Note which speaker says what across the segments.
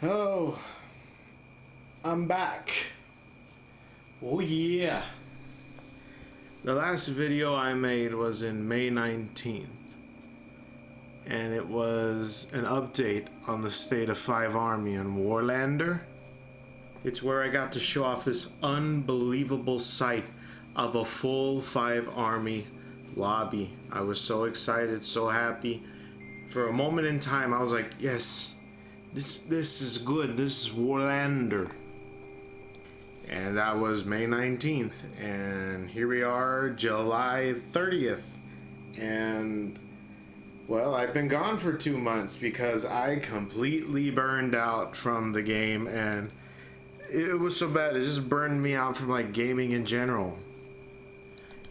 Speaker 1: Oh, I'm back. Oh yeah. The last video I made was in May 19th. And it was an update on the state of 5 Army in Warlander. It's where I got to show off this unbelievable sight of a full 5 Army lobby. I was so excited, so happy. For a moment in time, I was like, yes, this is good. This is Warlander. And that was May 19th. And here we are, July 30th. And, well, I've been gone for 2 months because I completely burned out from the game. And it was so bad, it just burned me out from, like, gaming in general.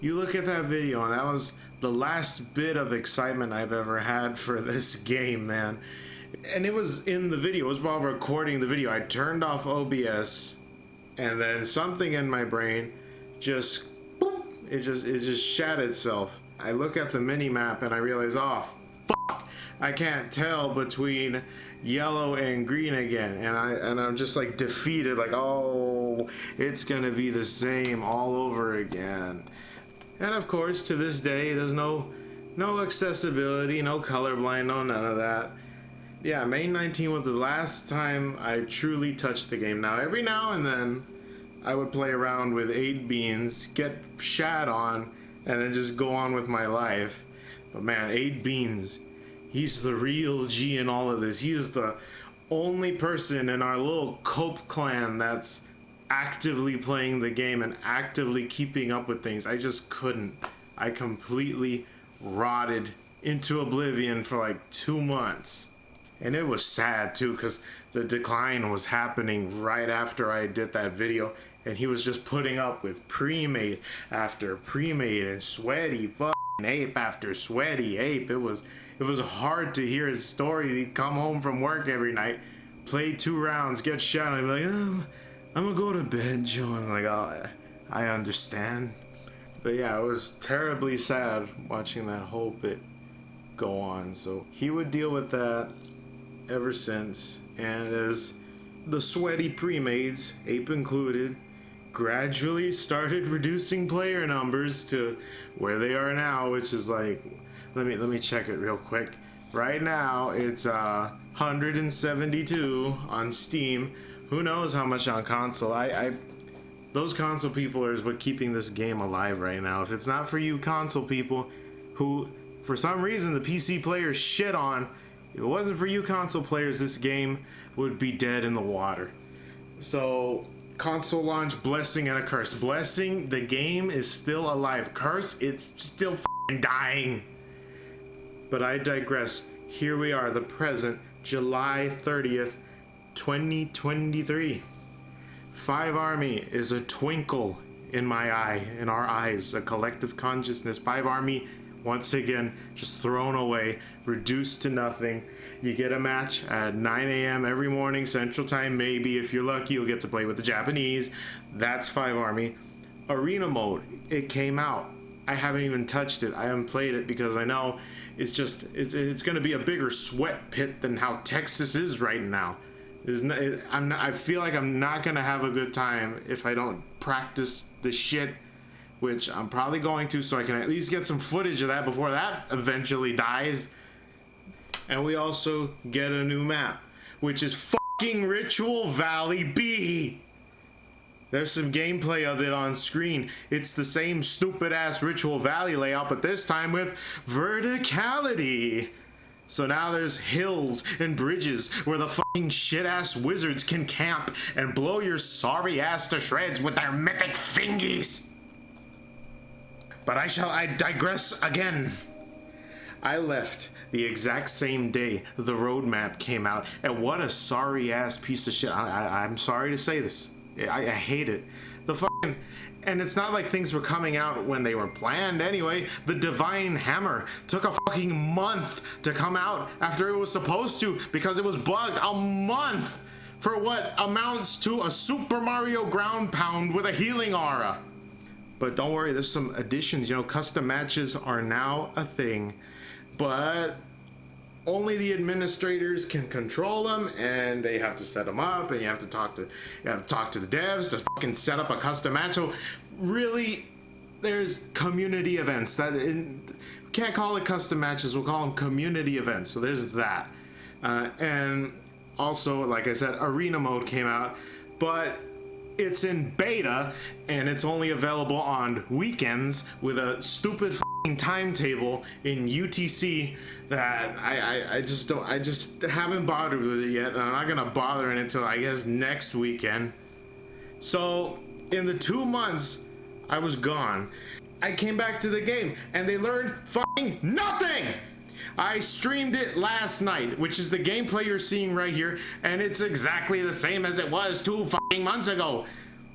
Speaker 1: You look at that video, and that was the last bit of excitement I've ever had for this game, man. And it was in the video. It was while recording the video. I turned off OBS, and then something in my brain just, boop, it just shat itself. I look at the mini map and I realize, oh, fuck, I can't tell between yellow and green again. And I'm just like defeated, like, oh, it's gonna be the same all over again. And of course, to this day, there's no accessibility, no colorblind, no none of that. Yeah, May 19 was the last time I truly touched the game. Now, every now and then, I would play around with 8 beans, get shat on, and then just go on with my life. But man, 8 beans, he's the real G in all of this. He is the only person in our little Cope clan that's actively playing the game and actively keeping up with things. I just couldn't. I completely rotted into oblivion for like 2 months. And it was sad too, because the decline was happening right after I did that video, and he was just putting up with pre-made after pre-made and sweaty fucking ape after sweaty ape. It was hard to hear his story. He'd come home from work every night, play 2 rounds, get shot, and I'd be like, oh, I'm gonna go to bed, Joe. And I'm like, oh, I understand. But yeah, it was terribly sad watching that whole bit go on. So he would deal with that ever since, and as the sweaty pre-mades, ape included, gradually started reducing player numbers to where they are now, which is like, let me check it real quick. Right now it's 172 on Steam. Who knows how much on console. Those console people are what keeping this game alive right now. If it's not for you console people who for some reason the PC players shit on, if it wasn't for you console players, this game would be dead in the water. So, console launch, blessing and a curse. Blessing, the game is still alive. Curse, it's still f***ing dying. But I digress. Here we are, the present, July 30th, 2023. 5 Army is a twinkle in my eye, in our eyes, a collective consciousness. 5 Army, once again, just thrown away, reduced to nothing. You get a match at 9 a.m. every morning, Central Time, maybe. If you're lucky, you'll get to play with the Japanese. That's 5 Army. Arena mode, it came out. I haven't even touched it. I haven't played it because I know it's going to be a bigger sweat pit than how Texas is right now. I feel like I'm not going to have a good time if I don't practice the shit, which I'm probably going to, so I can at least get some footage of that before that eventually dies. And we also get a new map, which is fucking Ritual Valley B. There's some gameplay of it on screen. It's the same stupid ass Ritual Valley layout, but this time with verticality. So now there's hills and bridges where the fucking shit ass wizards can camp and blow your sorry ass to shreds with their mythic fingies. But I digress again. I left the exact same day the roadmap came out, and what a sorry ass piece of shit. I'm sorry to say this. I hate it. And it's not like things were coming out when they were planned anyway. The Divine Hammer took a fucking month to come out after it was supposed to because it was bugged. A month for what amounts to a Super Mario ground pound with a healing aura. But don't worry, there's some additions. You know, custom matches are now a thing. But only the administrators can control them, and they have to set them up, and you have to talk to the devs to fucking set up a custom match. So really, there's community events that can't call it custom matches. We'll call them community events. So there's that, and also, like I said, arena mode came out, but it's in beta and it's only available on weekends with a stupid timetable in UTC that I just haven't bothered with it yet, and I'm not gonna bother it until I guess next weekend. So in the 2 months I was gone, I came back to the game and they learned fucking nothing. I streamed it last night, which is the gameplay you're seeing right here, and it's exactly the same as it was 2 fucking months ago.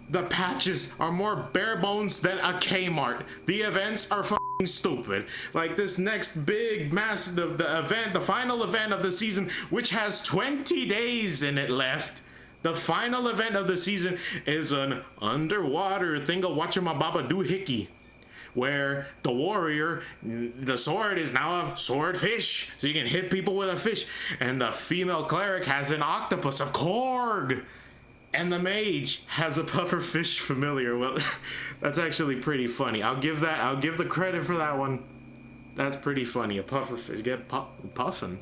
Speaker 1: The patches are more bare bones than a Kmart. The events are fucking stupid. Like this next big massive event, the final event of the season, which has 20 days in it left. The final event of the season is an underwater thing of whatchamababa doohickey, where the warrior, the sword is now a swordfish, so you can hit people with a fish, and the female cleric has an octopus of Korg, and the mage has a pufferfish familiar. Well, that's actually pretty funny. I'll give the credit for that one. That's pretty funny. A pufferfish, get puffin'.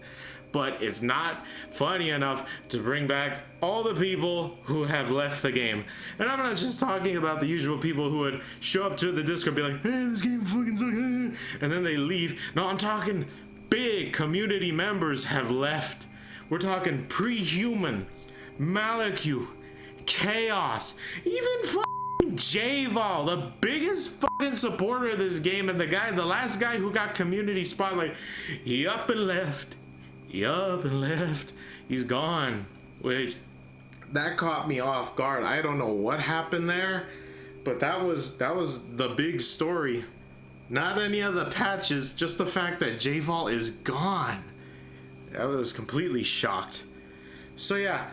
Speaker 1: But it's not funny enough to bring back all the people who have left the game. And I'm not just talking about the usual people who would show up to the Discord and be like, hey, this game fucking sucks, and then they leave. No, I'm talking big community members have left. We're talking Pre-Human, Malekith, Chaos, even fucking J-Vol, the biggest fucking supporter of this game, and the last guy who got community spotlight, he up and left. He's gone, which that caught me off guard. I don't know what happened there, but that was the big story. Not any of the patches, just the fact that J-Vol is gone. I was completely shocked. So yeah,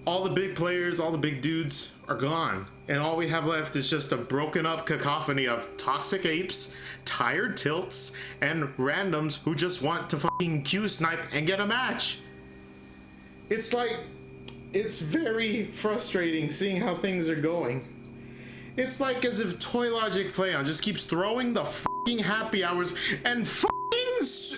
Speaker 1: all the big players, all the big dudes are gone, and all we have left is just a broken up cacophony of toxic apes, tired tilts, and randoms who just want to fucking Q snipe and get a match. It's very frustrating seeing how things are going. It's like as if Toy Logic Playon just keeps throwing the fucking happy hours and fucking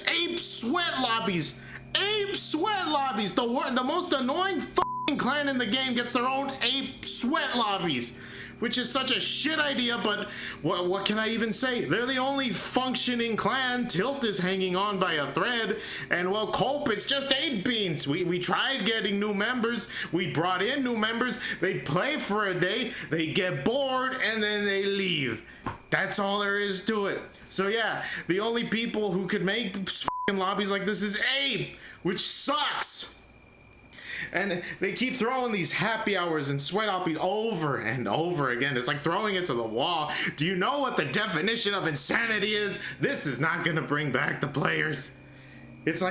Speaker 1: ape sweat lobbies. The most annoying fucking clan in the game gets their own ape sweat lobbies, which is such a shit idea, but what can I even say? They're the only functioning clan. Tilt is hanging on by a thread, and well, Cope, it's just 8 beans. We tried getting new members. We brought in new members. They play for a day, they get bored, and then they leave. That's all there is to it. So yeah, the only people who could make fucking lobbies like this is Abe, which sucks. And they keep throwing these happy hours and sweat lobbies over and over again. It's like throwing it to the wall. Do you know what the definition of insanity is? This is not gonna bring back the players. It's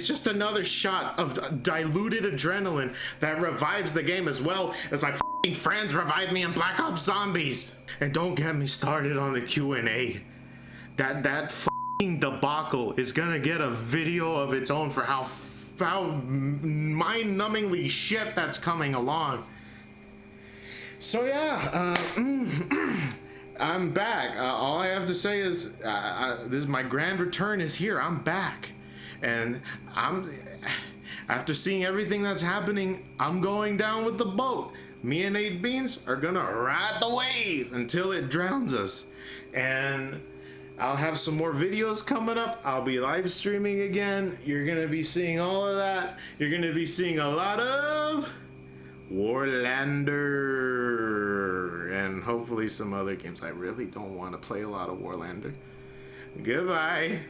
Speaker 1: just another shot of diluted adrenaline that revives the game as well as my fucking friends revived me in Black Ops Zombies. And don't get me started on the Q&A. That fucking debacle is gonna get a video of its own for how mind-numbingly shit that's coming along. So yeah, I'm back. All I have to say is my grand return is here. I'm back, and after seeing everything that's happening, I'm going down with the boat. Me and 8 Beans are gonna ride the wave until it drowns us, and I'll have some more videos coming up. I'll be live streaming again. You're gonna be seeing all of that. You're gonna be seeing a lot of Warlander and hopefully some other games. I really don't want to play a lot of Warlander. Goodbye.